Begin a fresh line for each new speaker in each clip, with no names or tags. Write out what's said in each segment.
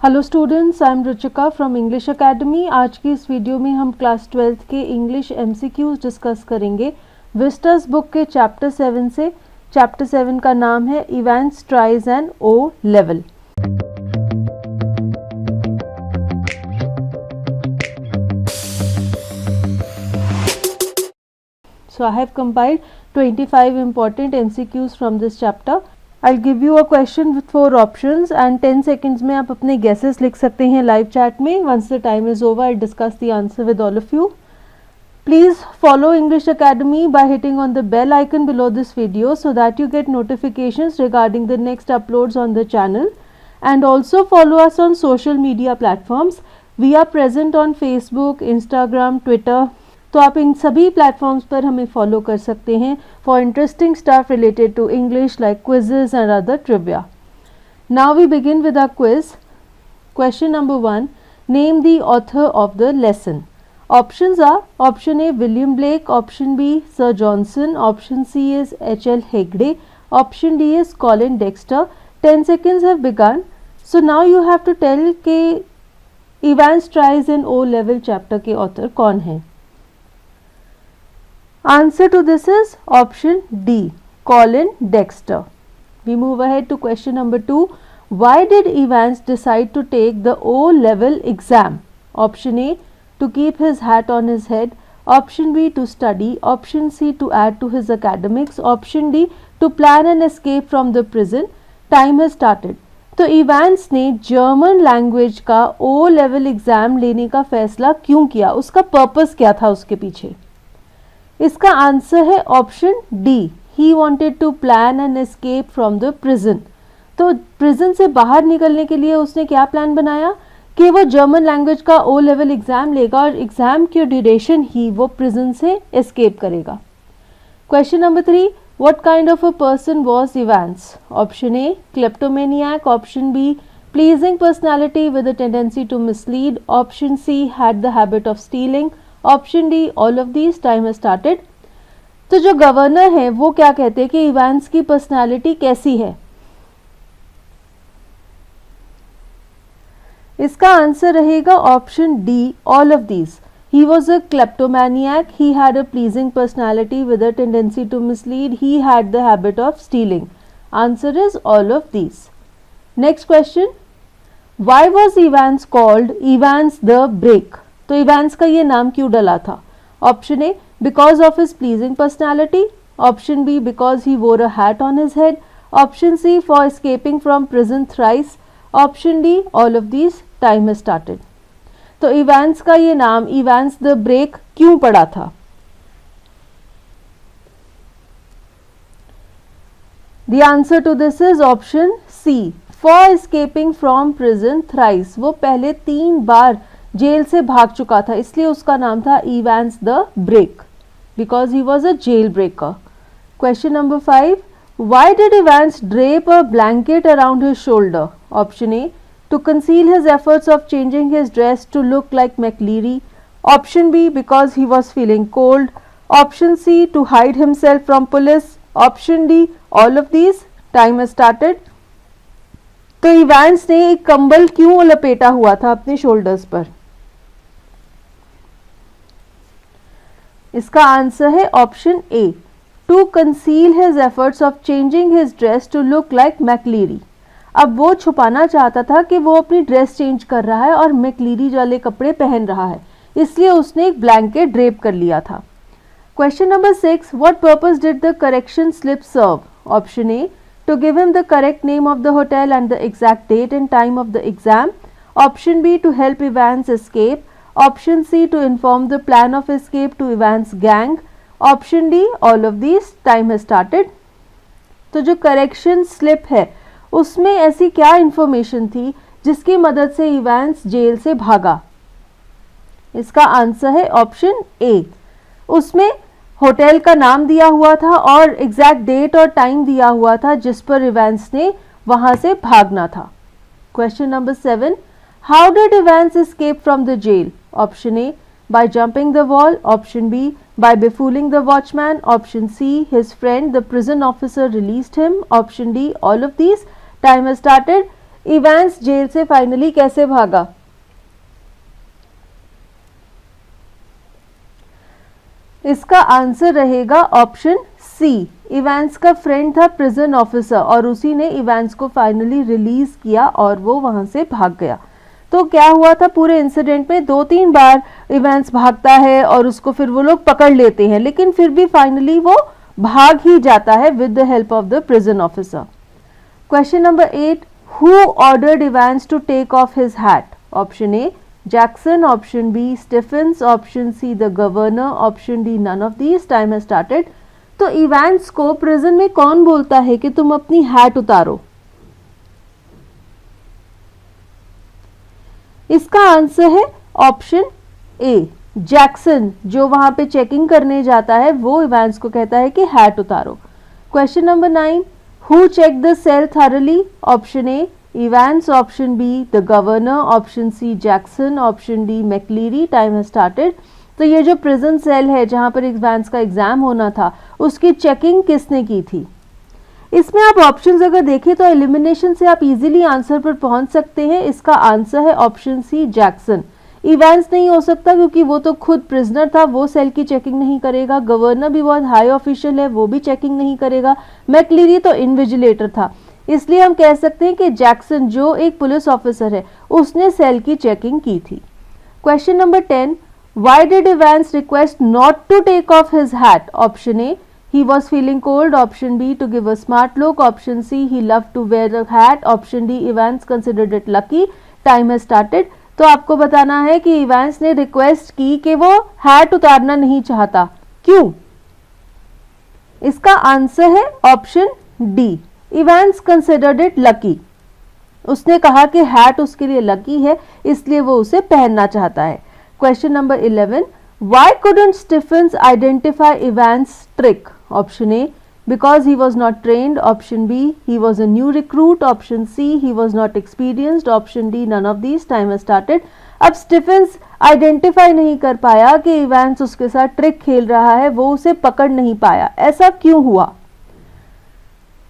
Hello students, I am Ruchika from English academy. आज की इस वीडियो में हम क्लास 12th के इंग्लिश एमसीक्यूज डिस्कस करेंगे विस्टर्स बुक के चैप्टर 7 से। चैप्टर 7 का नाम है Evans tries and O level. So I have compiled 25 important MCQs from this chapter. I'll give you a question with 4 options and 10 seconds में आप अपने guesses लिख सकते हैं live chat में. Once the time is over, I'll discuss the answer with all of you. Please follow English Academy by hitting on the bell icon below this video so that you get notifications regarding the next uploads on the channel. And also follow us on social media platforms. We are present on Facebook, Instagram, Twitter. तो आप इन सभी platforms पर हमें follow कर सकते हैं for interesting stuff related to English like quizzes and other trivia. Now we begin with a quiz. Question number 1, name the author of the lesson. Options are option A William Blake, option B sir Johnson, option C is H.L. Hegde, option D is Colin Dexter. 10 seconds have begun. So now you have to tell के Evans tries and O level chapter के author कौन है. Answer to this is option D, Colin Dexter. We move ahead to question number 2. Why did Evans decide to take the O-level exam? Option A, to keep his hat on his head. Option B, to study. Option C, to add to his academics. Option D, to plan an escape from the prison. Time has started. तो Evans ने German language का O-level exam लेने का फैसला क्यों किया, उसका purpose क्या था उसके पीछे. इसका आंसर है option D, he wanted to plan an escape from the prison. तो प्रिजन से बाहर निकलने के लिए उसने क्या प्लान बनाया कि वो जर्मन लैंग्वेज का ओ लेवल एग्जाम लेगा और एग्जाम की ड्यूरेशन ही वो प्रिजन से एस्केप करेगा. Question number 3, what kind of a person was Evans. Option A, kleptomaniac. Option B, pleasing personality with a tendency to mislead. Option C, had the habit of stealing. Option D, all of these. Time has started. तो जो governor है वो क्या कहते हैं कि Evans की personality कैसी है. इसका आंसर रहेगा option D, all of these. He was a kleptomaniac, he had a pleasing personality with a tendency to mislead, he had the habit of stealing. Answer is all of these. Next question, why was Evans called Evans the break. तो Evans का ये नाम क्यों डला था. Option A, because of his pleasing personality. Option B, because he wore a hat on his head. Option C, for escaping from prison thrice. Option D, all of these. Time has started. तो Evans का ये नाम Evans the break क्यों पड़ा था. The answer to this is option C, for escaping from prison thrice. वो पहले 3 बार jail से भाग चुका था, इसलिए उसका नाम था Evans the break, because he was a jail breaker. Question number 5, why did Evans drape a blanket around his shoulder. Option A, to conceal his efforts of changing his dress to look like McLeery. Option B, because he was feeling cold. Option C, to hide himself from police. Option D, all of these. Time has started. तो Evans ने एक कंबल क्यों लपेटा हुआ था अपने shoulders पर. इसका आंसर है option A, to conceal his efforts of changing his dress to look like McLeery. अब वो छुपाना चाहता था कि वो अपनी ड्रेस चेंज कर रहा है और मैकलीरी वाले कपड़े पहन रहा है, इसलिए उसने एक ब्लैंकेट ड्रेप कर लिया था. Question number 6, what purpose did the correction slip serve. Option A, to give him the correct name of the hotel and the exact date and time of the exam. Option B, to help Evans escape. Option C, to inform the plan of escape to Evans gang. Option D, all of these. Time has started. तो जो correction slip है उसमें ऐसी क्या information थी जिसकी मदद से इवांस जेल से भागा. इसका आंसर है ऑप्शन ए, उसमें होटल का नाम दिया हुआ था और एग्जैक्ट डेट और टाइम दिया हुआ था जिस पर इवांस ने वहां से भागना था. Question number 7, how did Evans escape from the jail. Option A, by jumping the wall. Option B, by befooling the watchman. Option C, his friend the prison officer released him. Option D, all of these. Time has started. Evans jail से finally कैसे भागा? इसका answer रहेगा option C. Evans का friend था prison officer और उसी ने इवांस को फाइनली रिलीज किया और वो वहां से भाग गया। तो क्या हुआ था पूरे इंसिडेंट में, 2-3 बार इवांस भागता है और उसको फिर वो लोग पकड़ लेते हैं, लेकिन फिर भी फाइनली वो भाग ही जाता है with the help of the prison officer. Question number 8, who ordered Evans to take off his hat? Option A Jackson, option B Stephens, option C the governor, option D none of these. Time has started. तो Evans को prison में कौन बोलता है कि तुम अपनी hat उतारो? इसका आंसर है ऑप्शन ए जैक्सन। जो वहां पे चेकिंग करने जाता है वो इवांस को कहता है कि हैट उतारो। Question number 9, who check the cell thoroughly? Option A Evans, option B the governor, option C Jackson, option D McLeery. Time has started. तो ये जो प्रिजन सेल है जहां पर इवांस का एग्जाम होना था उसकी चेकिंग किसने की थी? इसमें आप ऑप्शंस अगर देखें तो एलिमिनेशन से आप इजीली आंसर पर पहुंच सकते हैं। इसका आंसर है ऑप्शन सी जैक्सन। इवांस नहीं हो सकता क्योंकि वो तो खुद प्रिजनर था, वो सेल की चेकिंग नहीं करेगा। गवर्नर भी बहुत हाई ऑफिशियल है, वो भी चेकिंग नहीं करेगा। मैकलीरी तो इन्विजिलेटर था, इसलिए हम कह सकते हैं कि जैक्सन जो एक पुलिस ऑफिसर है उसने सेल की चेकिंग की थी। Question number 10, why did Evans request not to take off his hat? Option A he was feeling cold, option B to give a smart look, option C he loved to wear a hat, option D Evans considered it lucky. Time has started. तो आपको बताना है कि Evans ने request की कि वो hat उतारना नहीं चाहता, क्यों? इसका आंसर है option D Evans considered it lucky. उसने कहा कि हैट उसके लिए लकी है इसलिए वो उसे पहनना चाहता है। Question number 11, why couldn't Stephens identify Evans' trick? Option A because he was not trained, option B he was a new recruit, option C he was not experienced, option D none of these. Time has started. अब Stephen's identify नहीं कर पाया कि Evans उसके साथ trick खेल रहा है, वो उसे पकड़ नहीं पाया। ऐसा क्यों हुआ?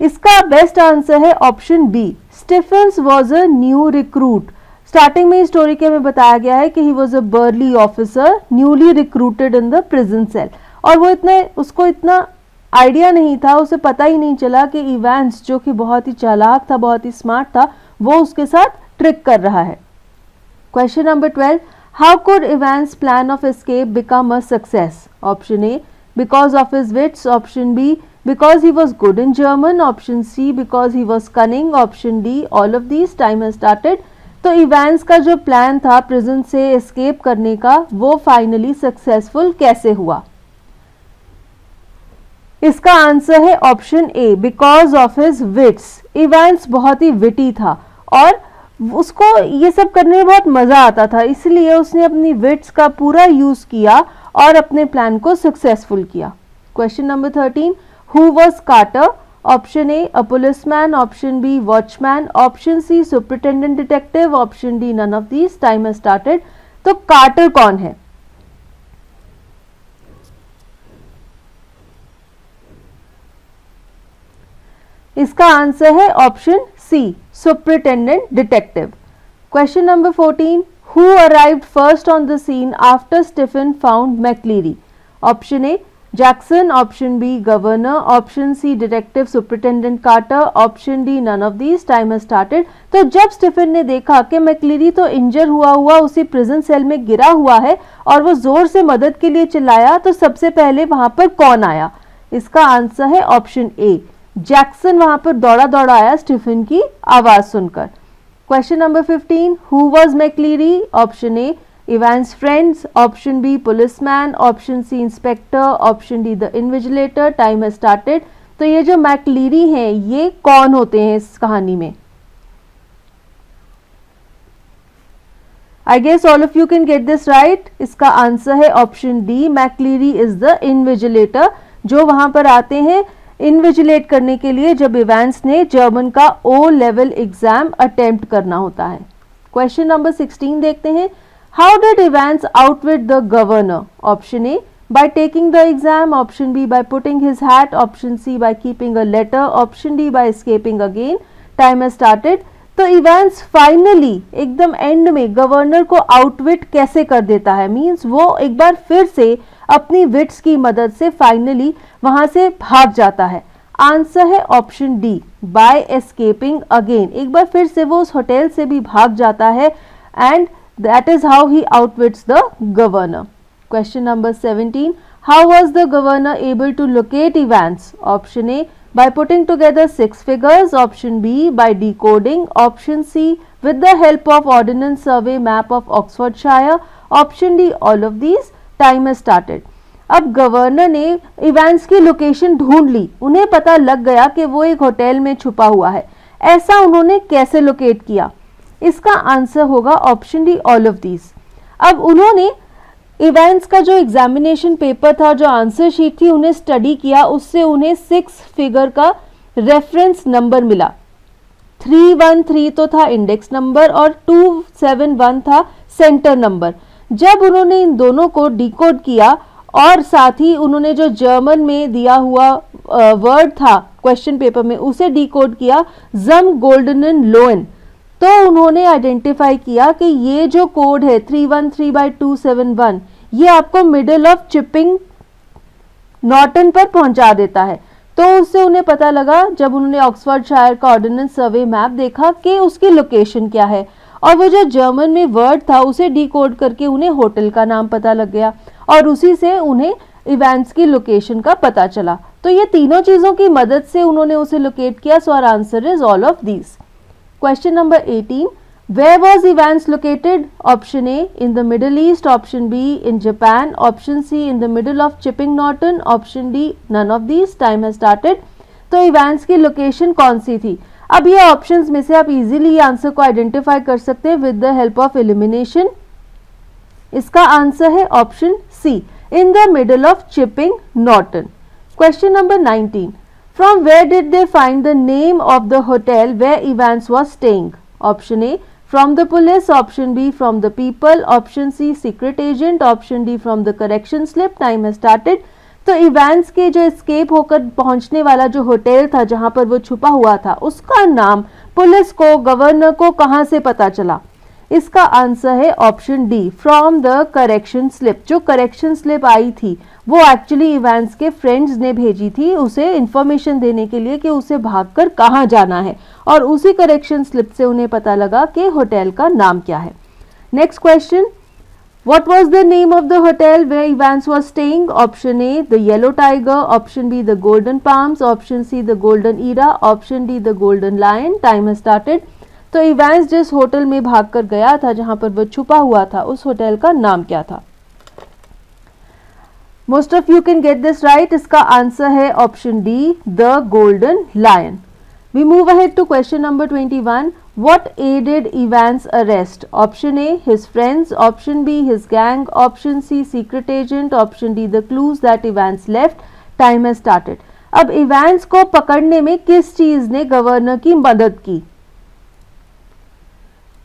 इसका बेस्ट आंसर है option B Stephens was a new recruit. Starting में स्टोरी के में बताया गया है कि he was a burly officer newly recruited in the prison cell, और वो उसको इतना आइडिया नहीं था, उसे पता ही नहीं चला कि इवांस जो कि बहुत ही चालाक था, बहुत ही स्मार्ट था, वो उसके साथ ट्रिक कर रहा है। Question number 12, how could Evans plan of escape become a success? Option A because of his wits, option B because he was good in German, option C because he was cunning, option D all of these. Time has started. तो Evans का जो plan था prison से escape करने का वो finally successful कैसे हुआ? इसका आंसर है option A because of his wits. Evans बहुत ही विटी था और उसको ये सब करने में बहुत मजा आता था, इसलिए उसने अपनी विट्स का पूरा यूज किया और अपने प्लान को सक्सेसफुल किया। Question number 13, who was Carter? Option A a policeman, option B watchman, option C superintendent detective, option D none of these. Time has started. तो कार्टर कौन है? इसका आंसर है option C superintendent detective. Question number 14, who arrived first on the scene after Stephen found McLeery? Option A Jackson, option B governor, option C detective superintendent Carter, option D none of these. Time has started. तो जब Stephen ने देखा कि मैकलीरी तो इंजर हुआ उसी prison cell में गिरा हुआ है और वो जोर से मदद के लिए चिल्लाया, तो सबसे पहले वहां पर कौन आया? इसका आंसर है ऑप्शन ए जैक्सन वहां पर दौड़ा दौड़ा आया स्टीफन की आवाज सुनकर। Question number 15, who was McLeery? Option A Evans friends, option B policeman, option C inspector, option D the invigilator. Time has started. तो ये जो मैकलीरी हैं ये कौन होते हैं इस कहानी में? I guess all of you can get this right. इसका आंसर है option D McLeery is the invigilator, जो वहां पर आते हैं इन्विजिलेट करने के लिए जब इवांस ने जर्मन का ओ लेवल एग्जाम अटेम्प्ट करना होता है। क्वेश्चन नंबर 16 देखते हैं, how did Evans outwit the governor? Option A by taking the exam, option B by putting his hat, option C by keeping a letter, option D by escaping again. Time has started. तो Evans finally एकदम and में governor को outwit कैसे कर देता है, means वो एक बार फिर से अपनी विट्स की मदद से फाइनली वहां से भाग जाता है। आंसर है option D, by escaping again, एक बार फिर से वो उस होटल से भी भाग जाता है and that is how he outwits the governor. Question number 17, how was the governor able to locate Evans? Option A, by putting together 6 figures, option B by decoding, option C with the help of ordnance survey map of Oxfordshire, option D all of these. Time has started. अब governor ने Evans की location ढूंढ ली, उन्हें पता लग गया कि वो एक होटल में छुपा हुआ है। ऐसा उन्होंने कैसे लोकेट किया? इसका आंसर होगा option D all of these. अब उन्होंने इवेंट्स का जो एग्जामिनेशन पेपर था, जो आंसर शीट थी, उन्हें स्टडी किया, उससे उन्हें 6 फिगर का रेफरेंस नंबर मिला। 313 तो था इंडेक्स नंबर और 271 था सेंटर नंबर। जब उन्होंने इन दोनों को डिकोड किया और साथ ही उन्होंने जो जर्मन में दिया हुआ वर्ड था क्वेश्चन पेपर में उसे डिकोड किया, जम गोल्डन लोन, तो उन्होंने आइडेंटिफाई किया कि ये जो कोड है 313/271 ये आपको मिडल ऑफ चिपिंग नॉर्टन पर पहुंचा देता है। तो उससे उन्हें पता लगा, जब उन्होंने ऑक्सफोर्डशायर का ऑर्डिनेंस सर्वे मैप देखा, कि उसकी लोकेशन क्या है, और वो जो जर्मन में वर्ड था उसे डिकोड करके उन्हें होटल का नाम पता लग गया और उसी से उन्हें इवेंट्स की लोकेशन का पता चला। तो ये तीनों चीजों की मदद से उन्होंने उसे लोकेट किया। So our answer is all of these. Question number 18, where was Evans located? Option A in the Middle East, option B in Japan, option C in the middle of Chipping Norton, option D none of these. Time has started. तो events की location कौन सी थी? अब ये options में से आप easily answer को आइडेंटिफाई कर सकते हैं with the help of elimination. इसका आंसर है option C, in the middle of Chipping Norton. Question number 19, from where did they find the name of the hotel where Evans was staying? Option A from the police, option B from the people, option C secret agent, option D from the correction slip. Time has started. तो Evans के जो escape होकर पहुंचने वाला जो hotel था जहां पर वो छुपा हुआ था, उसका नाम पुलिस को, गवर्नर को कहां से पता चला? इसका आंसर है option D, from the correction slip. जो करेक्शन स्लिप आई थी वो एक्चुअली इवेंट्स के फ्रेंड्स ने भेजी थी उसे इंफॉर्मेशन देने के लिए कि उसे भागकर कहाँ जाना है, और उसी करेक्शन स्लिप से उन्हें पता लगा कि होटल का नाम क्या है। Next question, what was the name of the hotel where Evans was staying? Option A the yellow tiger, option B the golden palms, option C the golden era, option D the golden lion. Time has started. तो Evans जिस hotel में भागकर गया था, जहां पर वो छुपा हुआ था, उस होटल का नाम क्या था? Most of you can get this right. इसका आंसर है option D, the golden lion. We move ahead to question number 21, what aided Evans arrest? Option A his friends, option B his gang, option C secret agent, option D the clues that Evans left. Time has started. अब Evans को पकड़ने में किस चीज ने governor की मदद की?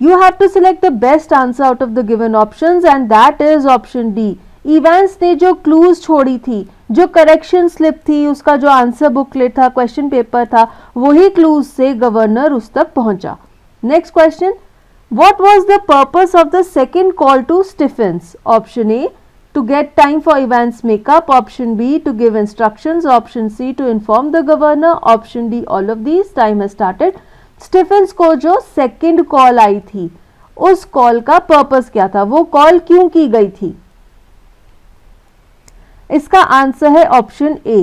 You have to select the best answer out of the given options and that is option D. Events ने जो क्लूज छोड़ी थी, जो करेक्शन स्लिप थी, उसका जो आंसर बुकलेट था, क्वेश्चन पेपर था, वही क्लूज से गवर्नर उस तक पहुंचा। Next question, what was the purpose of the second call to Stephens? Option A to get time for Evans makeup, option B to give instructions, option C to inform the governor, option D all of these. Time has started. Stephens को जो second call आई थी, उस call का purpose क्या था? वो call क्यों की गई थी? इसका आंसर है ऑप्शन ए।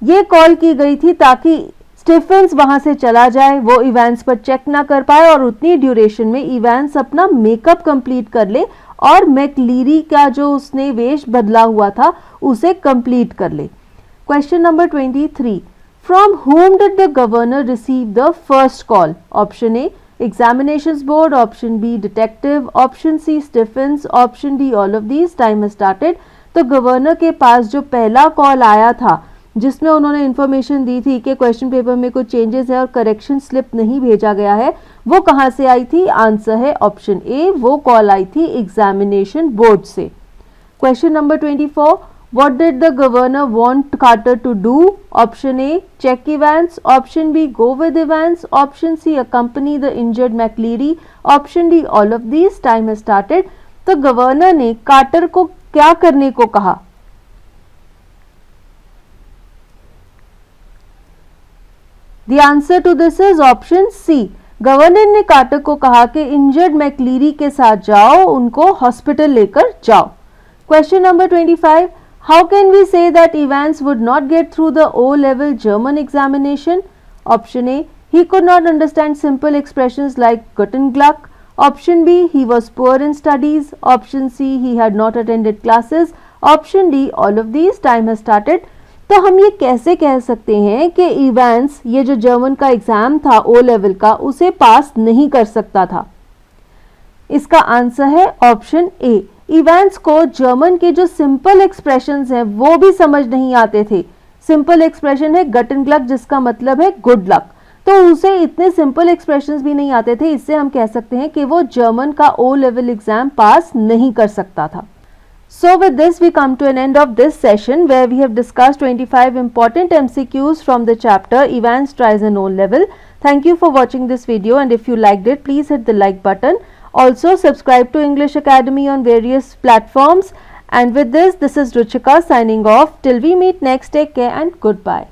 ये कॉल की गई थी ताकि स्टीफेंस वहां से चला जाए, वो इवेंट्स पर चेक ना कर पाए और उतनी ड्यूरेशन में इवेंट्स अपना मेकअप कंप्लीट कर ले और मैकलीरी का जो उसने वेश बदला हुआ था उसे कंप्लीट कर ले। Question number 23, From whom did the governor receive the first call? Option A examinations board, option B detective, option C Stephens, option D all of these. Time has started. तो गवर्नर के पास जो पहला call आया था जिसमें उन्होंने information दी थी कि क्वेश्चन पेपर में कुछ चेंजेस है और करेक्शन स्लिप नहीं भेजा गया है, वो कहाँ से आई थी? आंसर है ऑप्शन ए, वो कॉल आई थी एग्जामिनेशन बोर्ड से। Question number 24, What did the governor want Carter to do? Option A, check Evans. Option B, go with Evans. Option C, accompany the injured McCleary. Option D, all of these. Time has started. तो governor ने quarter को क्या करने को कहा? The answer to this is option C. Governor ने quarter को कहा कि इंजर्ड मैक्लीरी के साथ जाओ, उनको हॉस्पिटल लेकर जाओ. Question number 25. How can we say that Evans would not get through the O-level German examination? Option A, he could not understand simple expressions like Guten Glück. Option B, he was poor in studies. Option C, he had not attended classes. Option D, all of these. Time has started. तो हम ये कैसे कह सकते हैं कि Evans ये जो जर्मन का एग्जाम था ओ लेवल का उसे पास नहीं कर सकता था? इसका आंसर है ऑप्शन ए. इवेंस को जर्मन के जो सिंपल एक्सप्रेशंस हैं वो भी समझ नहीं आते थे. सिंपल एक्सप्रेशन है गटन ग्लक जिसका मतलब है गुड लक, तो उसे इतने सिंपल एक्सप्रेशंस भी नहीं आते थे. इससे हम कह सकते हैं कि वो जर्मन का ओ लेवल एग्जाम पास नहीं कर सकता था. So with this we come to an end of this session where we have discussed 25 important MCQs from the chapter Evans tries an O-level. Thank you for watching this video, and if you liked it, please hit the like button. Also subscribe to English Academy on various platforms. And with this is Ruchika signing off. Till we meet next, take care and goodbye.